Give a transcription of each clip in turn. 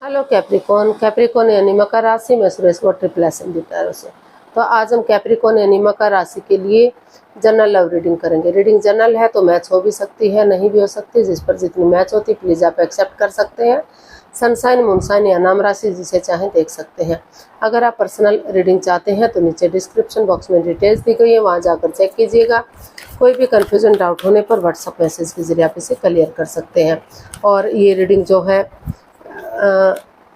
Hello Capricorn. Capricorn यानी मकर राशि में सुरेश को ट्रिपल दिता से। तो आज हम कैप्रिकॉन यानी मकर राशि के लिए जनरल लव रीडिंग करेंगे। रीडिंग जनरल है तो मैच हो भी सकती है, नहीं भी हो सकती। जिस पर जितनी मैच होती प्लीज़ आप एक्सेप्ट कर सकते हैं। सनसाइन, मूनसाइन या नाम राशि जिसे चाहें देख सकते हैं। अगर आप पर्सनल रीडिंग चाहते हैं तो नीचे डिस्क्रिप्शन बॉक्स में डिटेल्स दी गई है, वहाँ जाकर चेक कीजिएगा। कोई भी कन्फ्यूजन डाउट होने पर व्हाट्सएप मैसेज के जरिए आप इसे क्लियर कर सकते हैं। और ये रीडिंग जो है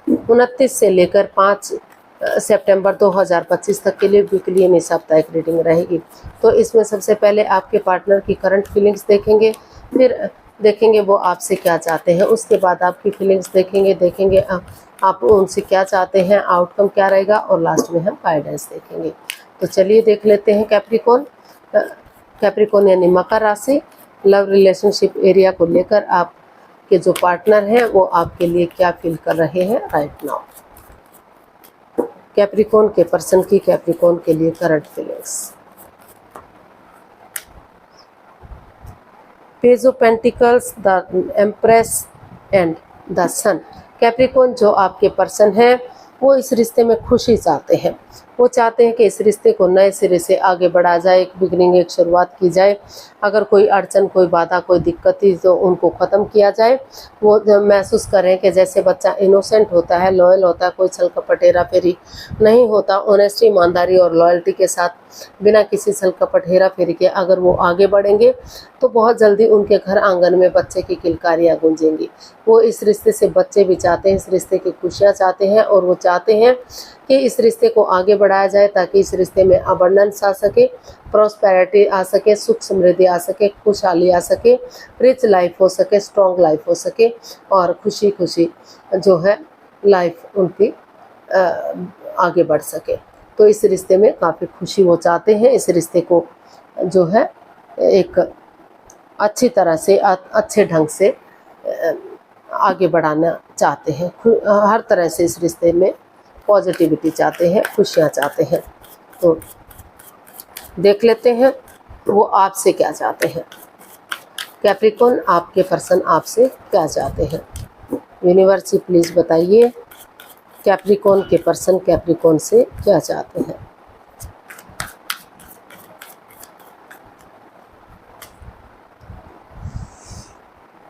29 से लेकर 5 सितंबर 2025 तक के लिए वीकली यानी साप्ताहिक रीडिंग रहेगी। तो इसमें सबसे पहले आपके पार्टनर की करंट फीलिंग्स देखेंगे, फिर देखेंगे वो आपसे क्या चाहते हैं, उसके बाद आपकी फीलिंग्स देखेंगे आप उनसे क्या चाहते हैं, आउटकम क्या रहेगा, और लास्ट में हम गाइडेंस देखेंगे। तो चलिए देख लेते हैं कैप्रिकॉन। कैप्रिकॉन यानी मकर राशि, लव रिलेशनशिप एरिया को लेकर आप के जो पार्टनर हैं वो आपके लिए क्या फील कर रहे हैं राइट नाउ। कैप्रिकॉन के पर्सन की कैप्रिकॉन के लिए current feelings. Page of pentacles, the empress and the sun. Capricorn जो आपके पर्सन है वो इस रिश्ते में खुशी चाहते हैं। वो चाहते हैं कि इस रिश्ते को नए सिरे से आगे बढ़ाया जाए, एक बिगनिंग, एक शुरुआत की जाए। अगर कोई अड़चन, कोई बाधा, कोई दिक्कत थी तो उनको ख़त्म किया जाए। वो महसूस करें कि जैसे बच्चा इनोसेंट होता है, लॉयल होता है, कोई छल कपट हेरा फेरी नहीं होता, ऑनेस्टी, ईमानदारी और लॉयल्टी के साथ बिना किसी छल कपट हेरा फेरी के अगर वो आगे बढ़ेंगे तो बहुत जल्दी उनके घर आंगन में बच्चे की किलकारियाँ गूंजेंगी। वो इस रिश्ते से बच्चे भी चाहते हैं, इस रिश्ते की खुशियाँ चाहते हैं, और वो चाहते हैं कि इस रिश्ते को आगे बढ़ाया जाए ताकि इस रिश्ते में अबंडेंस आ सके, प्रॉस्पेरिटी आ सके, सुख समृद्धि आ सके, खुशहाली आ सके, रिच लाइफ हो सके, स्ट्रॉन्ग लाइफ हो सके, और खुशी खुशी जो है लाइफ उनकी आगे बढ़ सके। तो इस रिश्ते में काफ़ी खुशी वो चाहते हैं। इस रिश्ते को जो है एक अच्छी तरह से, अच्छे ढंग से आगे बढ़ाना चाहते हैं। हर तरह से इस रिश्ते में पॉजिटिविटी चाहते हैं, खुशियाँ चाहते हैं। तो देख लेते हैं वो आपसे क्या चाहते हैं। कैप्रिकॉन, आपके पर्सन आपसे क्या चाहते हैं। यूनिवर्स प्लीज़ बताइए कैप्रिकॉन के पर्सन कैप्रिकॉन से क्या चाहते हैं।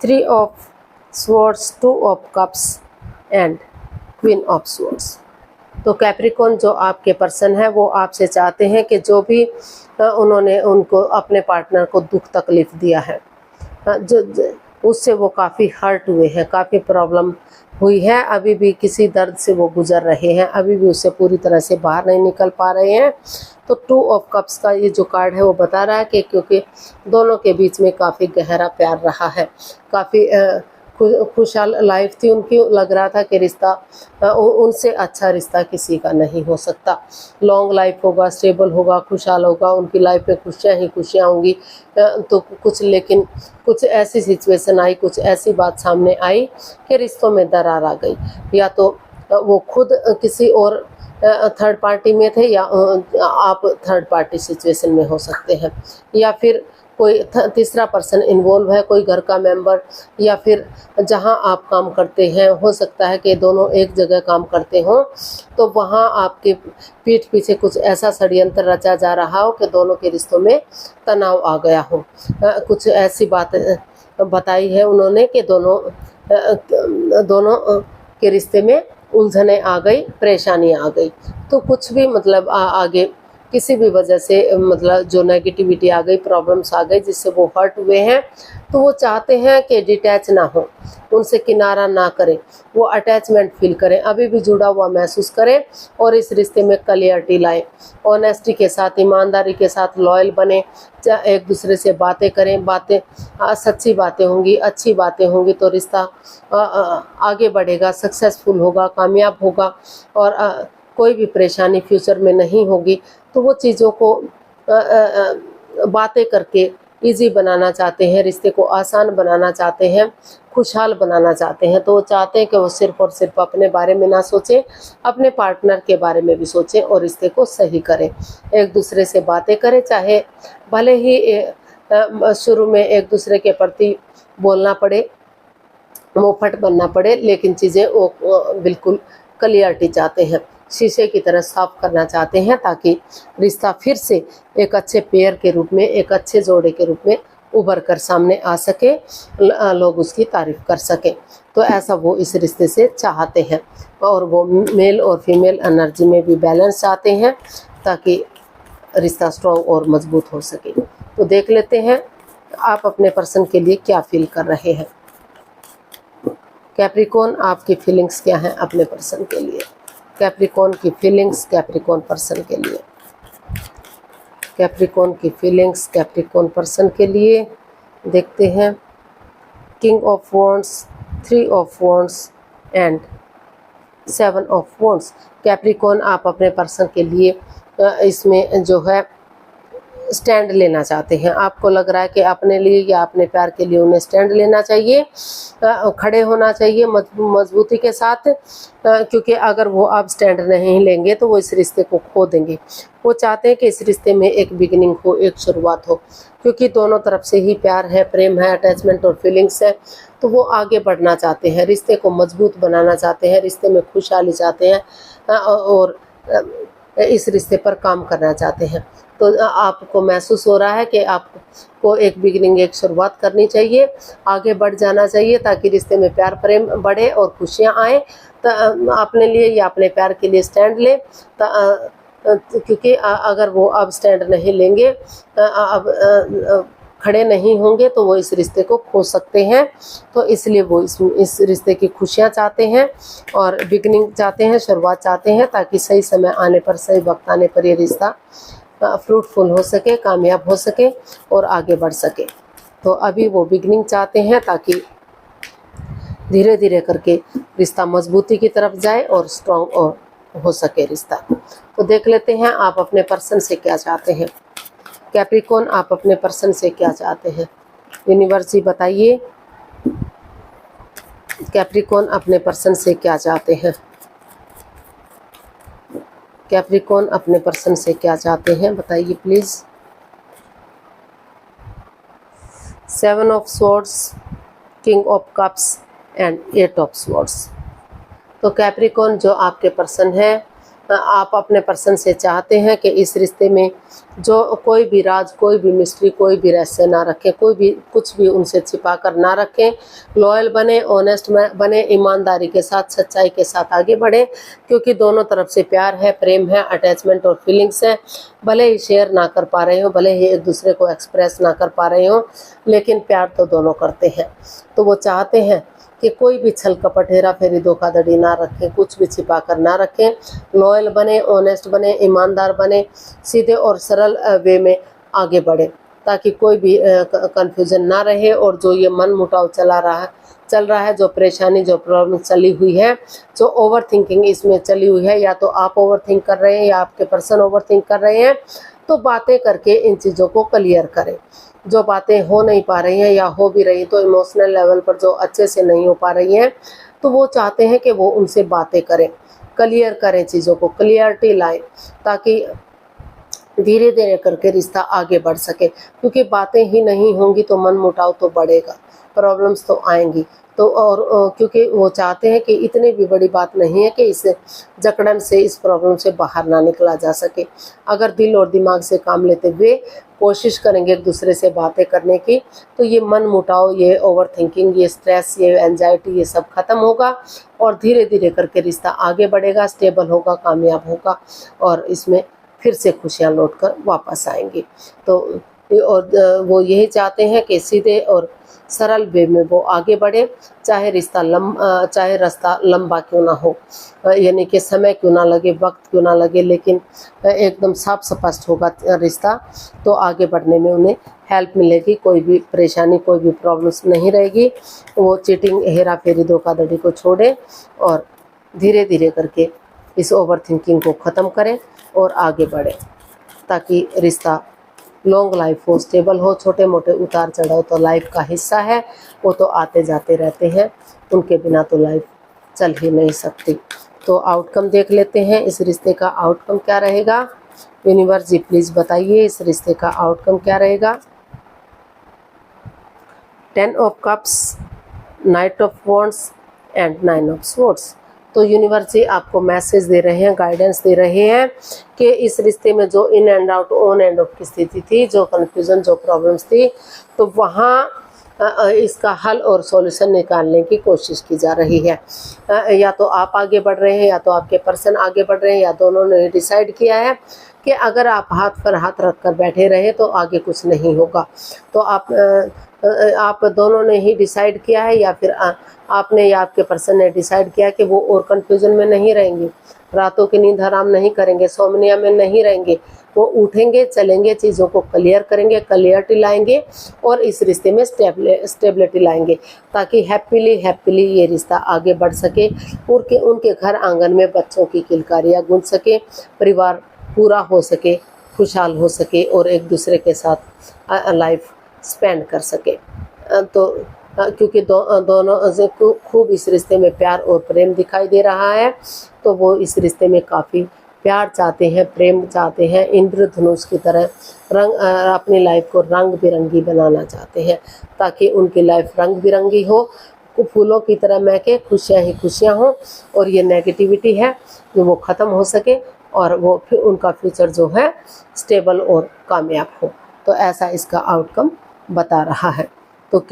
Three of swords, two of cups and queen of swords. तो कैप्रिकॉन जो आपके पर्सन है वो आपसे चाहते हैं कि जो भी उन्होंने उनको अपने पार्टनर को दुख तकलीफ़ दिया है, जो उससे वो काफ़ी हर्ट हुए हैं, काफ़ी प्रॉब्लम हुई है, अभी भी किसी दर्द से वो गुजर रहे हैं, अभी भी उससे पूरी तरह से बाहर नहीं निकल पा रहे हैं। तो टू ऑफ कप्स का ये जो कार्ड है वो बता रहा है कि क्योंकि दोनों के बीच में काफ़ी गहरा प्यार रहा है, काफ़ी खुशहाल लाइफ थी उनकी। लग रहा था कि रिश्ता उनसे अच्छा रिश्ता किसी का नहीं हो सकता। लॉन्ग लाइफ होगा, स्टेबल होगा, खुशहाल होगा, उनकी लाइफ में खुशियाँ ही खुशियाँ होंगी। तो लेकिन कुछ ऐसी सिचुएशन आई, कुछ ऐसी बात सामने आई कि रिश्तों में दरार आ गई। या तो वो खुद किसी और थर्ड पार्टी में थे, या आप थर्ड पार्टी सिचुएशन में हो सकते हैं, या फिर कोई तीसरा पर्सन इन्वॉल्व है, कोई घर का मेंबर, या फिर जहां आप काम करते हैं, हो सकता है कि दोनों एक जगह काम करते हों, तो वहां आपके पीठ पीछे कुछ ऐसा षड्यंत्र रचा जा रहा हो कि दोनों के रिश्तों में तनाव आ गया हो। कुछ ऐसी बात बताई है उन्होंने कि दोनों के रिश्ते में उलझने आ गई, परेशानी आ गई। तो कुछ भी मतलब आगे किसी भी वजह से मतलब जो नेगेटिविटी आ गई, प्रॉब्लम्स आ गई जिससे वो हर्ट हुए हैं, तो वो चाहते हैं कि डिटैच ना हो, उनसे किनारा ना करें, वो अटैचमेंट फील करें, अभी भी जुड़ा हुआ महसूस करें, और इस रिश्ते में क्लियरिटी लाएं, ऑनेस्टी के साथ, ईमानदारी के साथ लॉयल बने, एक दूसरे से बातें करें, बातें सच्ची बातें होंगी, अच्छी बातें होंगी तो रिश्ता आगे बढ़ेगा, सक्सेसफुल होगा, कामयाब होगा, और कोई भी परेशानी फ्यूचर में नहीं होगी। तो वो चीज़ों को बातें करके इजी बनाना चाहते हैं, रिश्ते को आसान बनाना चाहते हैं, खुशहाल बनाना चाहते हैं। तो वो चाहते हैं कि वो सिर्फ और सिर्फ अपने बारे में ना सोचें, अपने पार्टनर के बारे में भी सोचें और रिश्ते को सही करें, एक दूसरे से बातें करें, चाहे भले ही शुरू में एक दूसरे के प्रति बोलना पड़े, मुंहफट बनना पड़े, लेकिन चीज़ें वो बिल्कुल क्लियरिटी चाहते हैं, शीशे की तरह साफ करना चाहते हैं, ताकि रिश्ता फिर से एक अच्छे पेयर के रूप में, एक अच्छे जोड़े के रूप में उभर कर सामने आ सके, लोग उसकी तारीफ कर सके। तो ऐसा वो इस रिश्ते से चाहते हैं, और वो मेल और फीमेल एनर्जी में भी बैलेंस चाहते हैं, ताकि रिश्ता स्ट्रॉन्ग और मजबूत हो सके। तो देख लेते हैं आप अपने पर्सन के लिए क्या फील कर रहे हैं। कैप्रिकॉर्न, आपकी फीलिंग्स क्या हैं अपने पर्सन के लिए। कैप्रिकॉर्न की फीलिंग्स कैप्रिकॉर्न पर्सन के लिए। कैप्रिकॉर्न की फीलिंग्स कैप्रिकॉर्न पर्सन के लिए देखते हैं। King of wands, 3 of wands and 7 of wands. Capricorn, आप अपने पर्सन के लिए इसमें जो है स्टैंड लेना चाहते हैं। आपको लग रहा है कि अपने लिए या अपने प्यार के लिए उन्हें स्टैंड लेना चाहिए, खड़े होना चाहिए मजबूती के साथ, क्योंकि अगर वो आप स्टैंड नहीं लेंगे तो वो इस रिश्ते को खो देंगे। वो चाहते हैं कि इस रिश्ते में एक बिगिनिंग हो, एक शुरुआत हो, क्योंकि दोनों तरफ से ही प्यार है, प्रेम है, अटैचमेंट और फीलिंग्स है। तो वो आगे बढ़ना चाहते हैं, रिश्ते को मजबूत बनाना चाहते हैं, रिश्ते में खुशहाली चाहते हैं, और इस रिश्ते पर काम करना चाहते हैं। तो आपको महसूस हो रहा है कि आपको एक बिगिनिंग, एक शुरुआत करनी चाहिए, आगे बढ़ जाना चाहिए, ताकि रिश्ते में प्यार प्रेम बढ़े और खुशियाँ आए। तो अपने लिए या अपने प्यार के लिए स्टैंड लें, क्योंकि अगर वो अब स्टैंड नहीं लेंगे, अब खड़े नहीं होंगे, तो वो इस रिश्ते को खो सकते हैं। तो इसलिए वो इस रिश्ते की खुशियाँ चाहते हैं और बिगिनिंग चाहते हैं, शुरुआत चाहते हैं, ताकि सही समय आने पर, सही वक्त आने पर ये रिश्ता फ्रूटफुल हो सके, कामयाब हो सके और आगे बढ़ सके। तो अभी वो बिगिनिंग चाहते हैं, ताकि धीरे धीरे करके रिश्ता मजबूती की तरफ जाए और स्ट्रॉन्ग और हो सके रिश्ता। तो देख लेते हैं आप अपने पर्सन से क्या चाहते हैं। कैप्रिकॉर्न, आप अपने पर्सन से क्या चाहते हैं। यूनिवर्स जी बताइए, कैप्रिकॉर्न अपने पर्सन से क्या चाहते हैं। कैप्रिकॉर्न अपने पर्सन से क्या चाहते हैं, बताइए please. 7 of swords, king of cups and 8 of swords. तो कैप्रिकॉर्न, जो आपके पर्सन है, आप अपने पर्सन से चाहते हैं कि इस रिश्ते में जो कोई भी राज, कोई भी मिस्ट्री, कोई भी रहस्य ना रखें, कोई भी कुछ भी उनसे छिपा कर ना रखें। लॉयल बने, ऑनेस्ट बने, ईमानदारी के साथ, सच्चाई के साथ आगे बढ़े, क्योंकि दोनों तरफ से प्यार है, प्रेम है, अटैचमेंट और फीलिंग्स है। भले ही शेयर ना कर पा रहे हो, भले ही एक दूसरे को एक्सप्रेस ना कर पा रहे हो, लेकिन प्यार तो दोनों करते हैं। तो वो चाहते हैं कि कोई भी छल कपट, हेरा फेरी, धोखाधड़ी ना रखें, कुछ भी छिपा कर ना रखें। लॉयल बने, ऑनेस्ट बने, ईमानदार बने, सीधे और सरल वे में आगे बढ़े, ताकि कोई भी कंफ्यूजन ना रहे। और जो ये मन मुटाव चल रहा है, जो परेशानी, जो प्रॉब्लम चली हुई है, जो ओवर थिंकिंग इसमें चली हुई है, या तो आप ओवर थिंक कर रहे हैं या आपके पर्सन ओवर थिंक कर रहे हैं, तो बातें करके इन चीज़ों को क्लियर करें। जो बातें हो नहीं पा रही हैं या हो भी रही तो इमोशनल लेवल पर जो अच्छे से नहीं हो पा रही हैं, तो वो चाहते हैं कि वो उनसे बातें करें, क्लियर करें, चीज़ों को क्लियरिटी लाएं, ताकि धीरे धीरे करके रिश्ता आगे बढ़ सके। क्योंकि बातें ही नहीं होंगी तो मन मुटाव तो बढ़ेगा, प्रॉब्लम्स तो आएंगी। तो और क्योंकि वो चाहते हैं कि इतनी भी बड़ी बात नहीं है कि इस जकड़न से, इस प्रॉब्लम से बाहर ना निकला जा सके। अगर दिल और दिमाग से काम लेते हुए कोशिश करेंगे एक दूसरे से बातें करने की, तो ये मन मुटाव, ये ओवर थिंकिंग, ये स्ट्रेस, ये एंजाइटी, ये सब खत्म होगा और धीरे धीरे करके रिश्ता आगे बढ़ेगा, स्टेबल होगा, कामयाब होगा और इसमें फिर से खुशियाँ लौट कर वापस आएंगी। तो और वो यही चाहते हैं कि सीधे और सरल वे में वो आगे बढ़े, चाहे रास्ता लंबा क्यों ना हो, यानी कि समय क्यों ना लगे, वक्त क्यों ना लगे, लेकिन एकदम साफ स्पष्ट होगा रिश्ता, तो आगे बढ़ने में उन्हें हेल्प मिलेगी। कोई भी परेशानी, कोई भी प्रॉब्लम्स नहीं रहेगी। वो चीटिंग, हेरा फेरी, धोखाधड़ी को छोड़े और धीरे धीरे करके इस ओवर थिंकिंग को ख़त्म करें और आगे बढ़े, ताकि रिश्ता लॉन्ग लाइफ हो, स्टेबल हो। छोटे मोटे उतार चढ़ाव तो लाइफ का हिस्सा है, वो तो आते जाते रहते हैं, उनके बिना तो लाइफ चल ही नहीं सकती। तो आउटकम देख लेते हैं, इस रिश्ते का आउटकम क्या रहेगा। यूनिवर्स जी प्लीज़ बताइए, इस रिश्ते का आउटकम क्या रहेगा। 10 of cups, night of wands and 9 of swords. तो यूनिवर्स जी आपको मैसेज दे रहे हैं, गाइडेंस दे रहे हैं कि इस रिश्ते में जो in and out, on end of की स्थिति थी, जो कन्फ्यूजन, जो प्रॉब्लम्स थी, तो वहाँ इसका हल और सॉल्यूशन निकालने की कोशिश की जा रही है। या तो आप आगे बढ़ रहे हैं या तो आपके पर्सन आगे बढ़ रहे हैं, या दोनों ने डिसाइड किया है कि अगर आप हाथ पर हाथ रख कर बैठे रहे तो आगे कुछ नहीं होगा। तो आप दोनों ने ही डिसाइड किया है, या फिर आपने या आपके पर्सन ने डिसाइड किया कि वो और कन्फ्यूजन में नहीं रहेंगे, रातों की नींद हराम नहीं करेंगे, सोमनिया में नहीं रहेंगे, वो उठेंगे, चलेंगे, चीज़ों को क्लियर करेंगे, क्लियरिटी लाएंगे और इस रिश्ते में स्टेबिलिटी लाएंगे, ताकि हैप्पीली ये रिश्ता आगे बढ़ सके और कि उनके घर आंगन में बच्चों की किलकारियाँ गूंज सके, परिवार पूरा हो सके, खुशहाल हो सके और एक दूसरे के साथ लाइफ स्पेंड कर सके। तो क्योंकि दोनों से खूब इस रिश्ते में प्यार और प्रेम दिखाई दे रहा है, तो वो इस रिश्ते में काफ़ी प्यार चाहते हैं, प्रेम चाहते हैं, इंद्रधनुष की तरह अपनी लाइफ को रंग बिरंगी बनाना चाहते हैं, ताकि उनकी लाइफ रंग बिरंगी हो, फूलों की तरह महके, खुशियाँ ही खुशियाँ हों और ये नेगेटिविटी है जो वो ख़त्म हो सके और वो फिर उनका फ्यूचर जो है स्टेबल और कामयाब हो। तो ऐसा इसका आउटकम बता रहा है। तो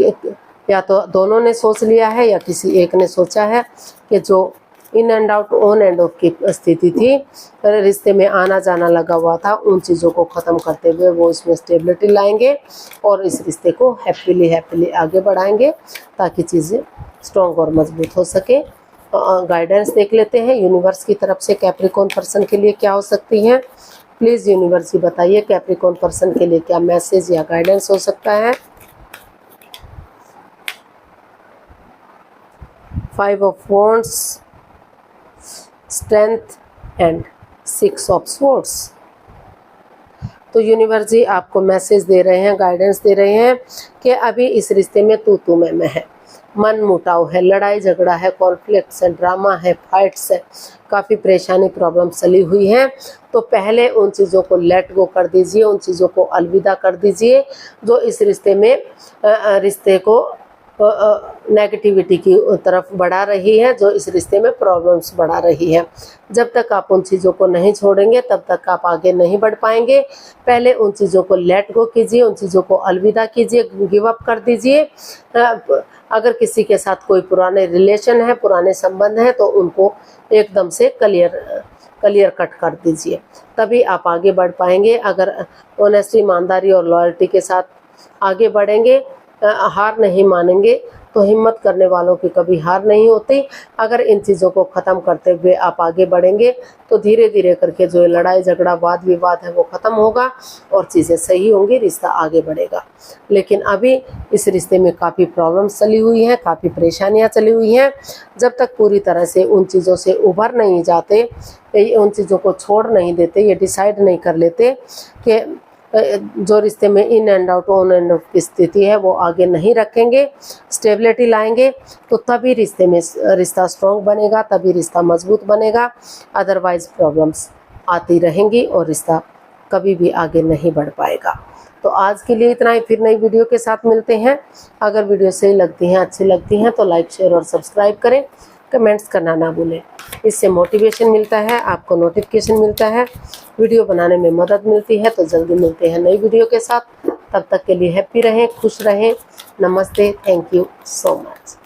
या तो दोनों ने सोच लिया है या किसी एक ने सोचा है कि जो in and out, on end of की स्थिति थी, रिश्ते में आना जाना लगा हुआ था, उन चीज़ों को ख़त्म करते हुए वो इसमें स्टेबिलिटी लाएंगे और इस रिश्ते को हैप्पीली आगे बढ़ाएंगे, ताकि चीज़ें स्ट्रॉन्ग और मजबूत हो सके। गाइडेंस देख लेते हैं यूनिवर्स की तरफ से कैप्रिकॉर्न पर्सन के लिए क्या हो सकती हैं। प्लीज़ यूनिवर्स जी बताइए कैप्रिकॉर्न पर्सन के लिए क्या मैसेज या गाइडेंस हो सकता है। 5 of wands, strength and 6 of swords. तो यूनिवर्स जी आपको मैसेज दे रहे हैं, गाइडेंस दे रहे हैं कि अभी इस रिश्ते में तू मैं है, मन मुटाव है, लड़ाई झगड़ा है, कॉन्फ्लिक्ट्स है, ड्रामा है, फाइट्स है, काफ़ी परेशानी, प्रॉब्लम चली हुई है। तो पहले उन चीज़ों को लेट गो कर दीजिए, उन चीज़ों को अलविदा कर दीजिए जो इस रिश्ते में रिश्ते को नेगेटिविटी की तरफ बढ़ा रही है, जो इस रिश्ते में प्रॉब्लम्स बढ़ा रही है। जब तक आप उन चीज़ों को नहीं छोड़ेंगे तब तक आप आगे नहीं बढ़ पाएंगे। पहले उन चीज़ों को लेट गो कीजिए, उन चीज़ों को अलविदा कीजिए, गिव अप कर दीजिए। अगर किसी के साथ कोई पुराने रिलेशन है, पुराने संबंध हैं, तो उनको एकदम से क्लियर कट कर दीजिए, तभी आप आगे बढ़ पाएंगे। अगर ऑनेस्टी, ईमानदारी और लॉयल्टी के साथ आगे बढ़ेंगे, हार नहीं मानेंगे, तो हिम्मत करने वालों की कभी हार नहीं होती। अगर इन चीज़ों को ख़त्म करते हुए आप आगे बढ़ेंगे तो धीरे धीरे करके जो लड़ाई झगड़ा, वाद विवाद है वो ख़त्म होगा और चीज़ें सही होंगी, रिश्ता आगे बढ़ेगा। लेकिन अभी इस रिश्ते में काफ़ी प्रॉब्लम्स चली हुई हैं, काफ़ी परेशानियां चली हुई हैं। जब तक पूरी तरह से उन चीज़ों से उभर नहीं जाते, उन चीज़ों को छोड़ नहीं देते, ये डिसाइड नहीं कर लेते कि जो रिश्ते में in and out, on end of की स्थिति है वो आगे नहीं रखेंगे, स्टेबिलिटी लाएंगे, तो तभी रिश्ते में रिश्ता स्ट्रॉन्ग बनेगा, तभी रिश्ता मजबूत बनेगा। अदरवाइज प्रॉब्लम्स आती रहेंगी और रिश्ता कभी भी आगे नहीं बढ़ पाएगा। तो आज के लिए इतना ही, फिर नई वीडियो के साथ मिलते हैं। अगर वीडियो सही लगती हैं, अच्छी लगती हैं तो लाइक, शेयर और सब्सक्राइब करें, कमेंट्स करना ना भूलें। इससे मोटिवेशन मिलता है, आपको नोटिफिकेशन मिलता है, वीडियो बनाने में मदद मिलती है। तो जल्दी मिलते हैं नई वीडियो के साथ, तब तक के लिए हैप्पी रहें, खुश रहें। नमस्ते, थैंक यू सो मच।